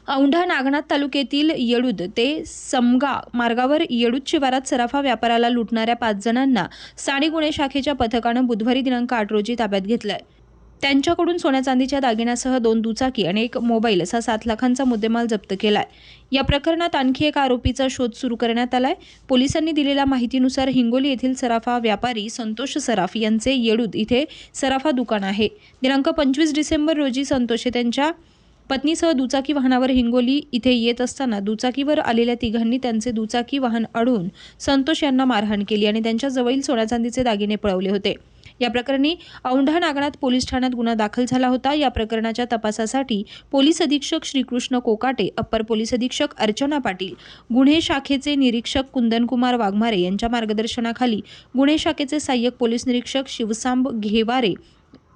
औंढा नागनाथ तालुक्यातील येळूद ते समगा मार्गावर येळूद शिवारात सराफा व्यापाराला लुटणाऱ्या 5 जणांना स्थानिक गुन्हे शाखेच्या पथकानं बुधवारी दिनांक 8 रोजी ताब्यात घेतलंय। त्यांच्याकडून सोन्या चांदीच्या दागिन्यासह 2 दुचाकी आणि 1 मोबाईल असा 7 लाखांचा मुद्देमाल जप्त केलाय। या प्रकरणात आणखी एका आरोपीचा शोध सुरू करण्यात आलाय। पोलिसांनी दिलेल्या माहितीनुसार हिंगोली येथील सराफा व्यापारी संतोष सराफ यांचे येळूद इथे सराफा दुकान आहे। दिनांक 25 डिसेंबर रोजी संतोष त्यांच्या पत्नीसह दुचाकी वाहनावर हिंगोली इथे येत असताना दुचाकीवर आलेल्या तिघांनी त्यांचे दुचाकी वाहन अडवून संतोष यांना मारहाण केली आणि त्यांच्या जवळील सोन्या चांदीचे दागिने पळवले होते। या प्रकरणी औंढा नागनाथ पोलीस ठाण्यात गुन्हा दाखल झाला होता। या प्रकरणाच्या तपासासाठी पोलीस अधीक्षक श्रीकृष्ण कोकाटे, अप्पर पोलीस अधीक्षक अर्चना पाटील, गुन्हे शाखेचे निरीक्षक कुंदनकुमार वाघमारे यांच्या मार्गदर्शनाखाली गुन्हे शाखेचे सहाय्यक पोलीस निरीक्षक शिवसांब घेवारे,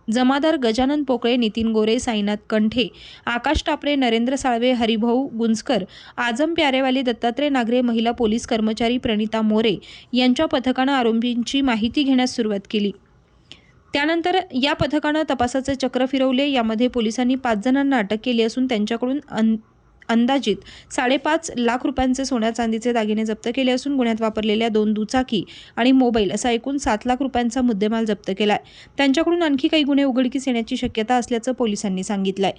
जमादार गजानन पोकळे, नितीन गोरे, साईनाथ कंठे, आकाश टापरे, नरेंद्र साळवे, हरिभाऊ गुंजकर, आजम प्यारेवाले, दत्तात्रय नागरे, महिला पोलीस कर्मचारी प्रणिता मोरे यांच्या पथकानं आरोपींची माहिती घेण्यास सुरुवात केली। त्यानंतर या पथकानं तपासाचे चक्र फिरवले। यामध्ये पोलिसांनी 5 जणांना अटक केली असून त्यांच्याकडून अंदाजित 5.5 लाख रुपयांचे सोन्या चांदीचे दागिने जप्त केले असून गुन्ह्यात वापरलेल्या 2 दुचाकी आणि मोबाईल असा एकूण 7 लाख रुपयांचा मुद्देमाल जप्त केलाय। त्यांच्याकडून आणखी काही गुन्हे उघडकीस येण्याची शक्यता असल्याचं पोलिसांनी सांगितलंय।